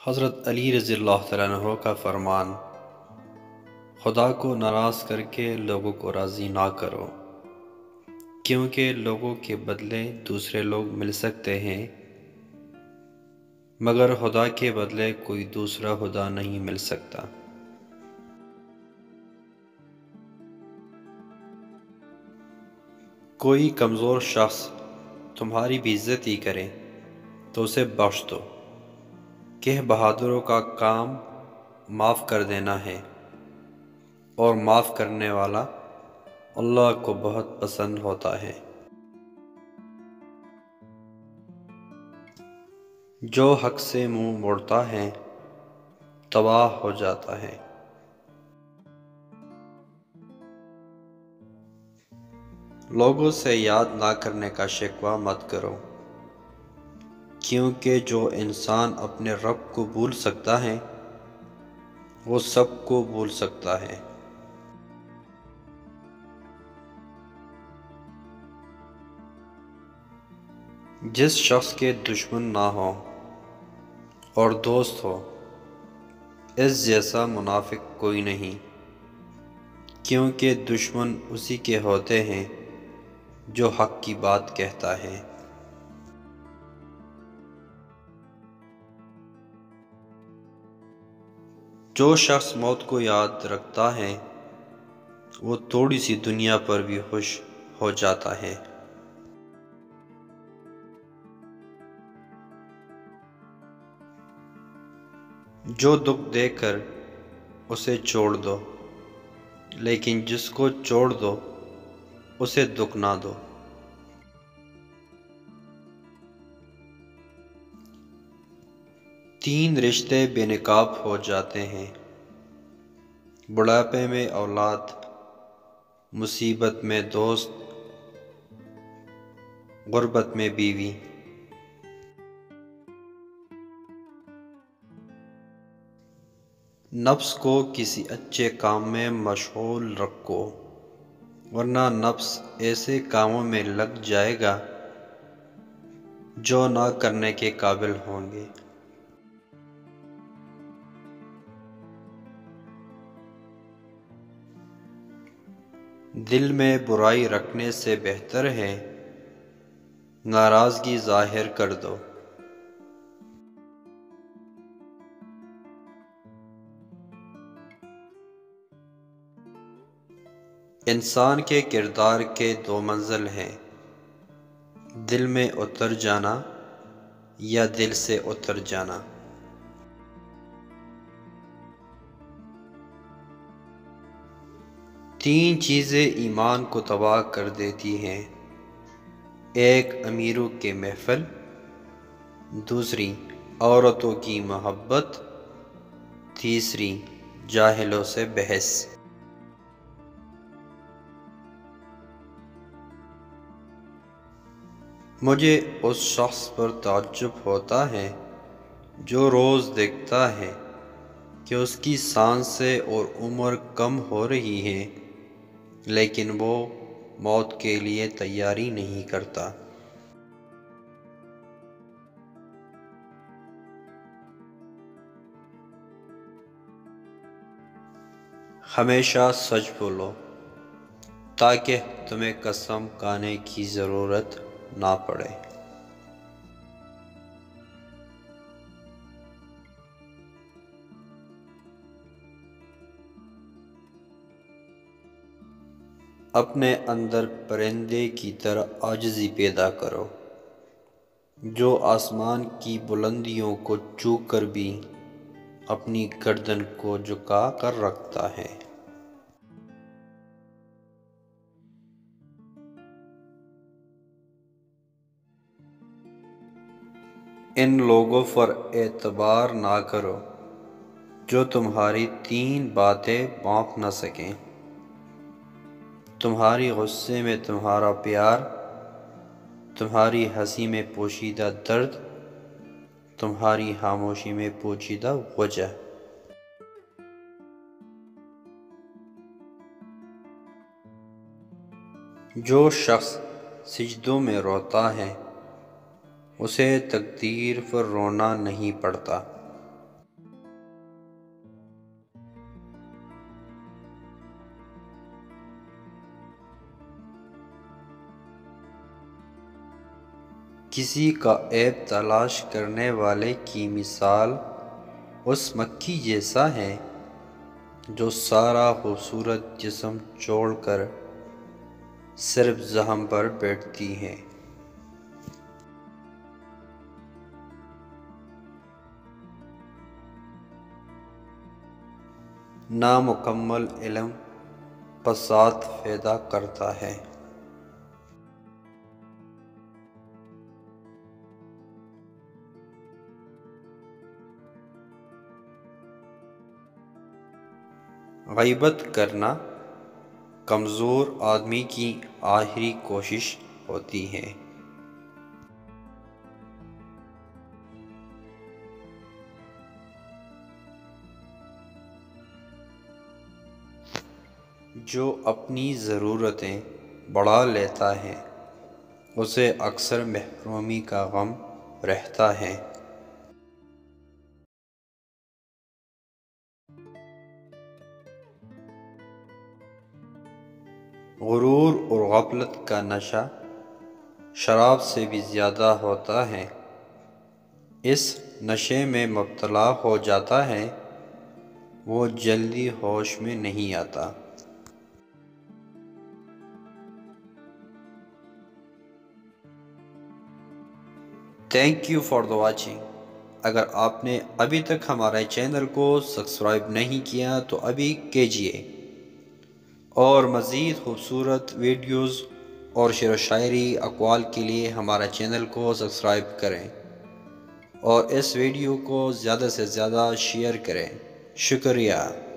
حضرت علی رضی اللہ تعالیٰ عنہ کا فرمان: خدا کو ناراض کر کے لوگوں کو راضی نہ کرو، کیونکہ لوگوں کے بدلے دوسرے لوگ مل سکتے ہیں مگر خدا کے بدلے کوئی دوسرا خدا نہیں مل سکتا۔ کوئی کمزور شخص تمہاری بے عزتی کرے تو اسے بخش دو، کہ بہادروں کا کام معاف کر دینا ہے، اور معاف کرنے والا اللہ کو بہت پسند ہوتا ہے۔ جو حق سے منہ موڑتا ہے تباہ ہو جاتا ہے۔ لوگوں سے یاد نہ کرنے کا شکوہ مت کرو، کیونکہ جو انسان اپنے رب کو بھول سکتا ہے وہ سب کو بھول سکتا ہے۔ جس شخص کے دشمن نہ ہو اور دوست ہو، اس جیسا منافق کوئی نہیں، کیونکہ دشمن اسی کے ہوتے ہیں جو حق کی بات کہتا ہے۔ جو شخص موت کو یاد رکھتا ہے وہ تھوڑی سی دنیا پر بھی خوش ہو جاتا ہے۔ جو دکھ دے کر اسے چھوڑ دو، لیکن جس کو چھوڑ دو اسے دکھ نہ دو۔ تین رشتے بے نقاب ہو جاتے ہیں: بڑھاپے میں اولاد، مصیبت میں دوست، غربت میں بیوی۔ نفس کو کسی اچھے کام میں مشغول رکھو، ورنہ نفس ایسے کاموں میں لگ جائے گا جو نہ کرنے کے قابل ہوں گے۔ دل میں برائی رکھنے سے بہتر ہے ناراضگی ظاہر کر دو۔ انسان کے کردار کے دو منزل ہیں: دل میں اتر جانا یا دل سے اتر جانا۔ تین چیزیں ایمان کو تباہ کر دیتی ہیں: ایک امیروں کے محفل، دوسری عورتوں کی محبت، تیسری جاہلوں سے بحث۔ مجھے اس شخص پر تعجب ہوتا ہے جو روز دیکھتا ہے کہ اس کی سانسیں اور عمر کم ہو رہی ہے، لیکن وہ موت کے لیے تیاری نہیں کرتا۔ ہمیشہ سچ بولو تاکہ تمہیں قسم کھانے کی ضرورت نہ پڑے۔ اپنے اندر پرندے کی طرح عاجزی پیدا کرو، جو آسمان کی بلندیوں کو چھو کر بھی اپنی گردن کو جھکا کر رکھتا ہے۔ ان لوگوں پر اعتبار نہ کرو جو تمہاری تین باتیں بانپ نہ سکیں: تمہاری غصے میں تمہارا پیار، تمہاری ہنسی میں پوشیدہ درد، تمہاری خاموشی میں پوشیدہ وجہ۔ جو شخص سجدوں میں روتا ہے اسے تقدیر پر رونا نہیں پڑتا، کسی کا عیب تلاش کرنے والے کی مثال اس مکھی جیسا ہے جو سارا خوبصورت جسم چھوڑ کر صرف زخم پر بیٹھتی ہے۔ نامکمل علم فساد پیدا کرتا ہے۔ غیبت کرنا کمزور آدمی کی آخری کوشش ہوتی ہے۔ جو اپنی ضرورتیں بڑھا لیتا ہے اسے اکثر محرومی کا غم رہتا ہے۔ غرور اور غفلت کا نشہ شراب سے بھی زیادہ ہوتا ہے۔ اس نشے میں مبتلا ہو جاتا ہے وہ جلدی ہوش میں نہیں آتا۔ Thank you for the watching. اگر آپ نے ابھی تک ہمارے چینل کو سبسکرائب نہیں کیا تو ابھی کیجئے، اور مزید خوبصورت ویڈیوز اور شعر و شاعری اقوال کے لیے ہمارا چینل کو سبسکرائب کریں اور اس ویڈیو کو زیادہ سے زیادہ شیئر کریں۔ شکریہ۔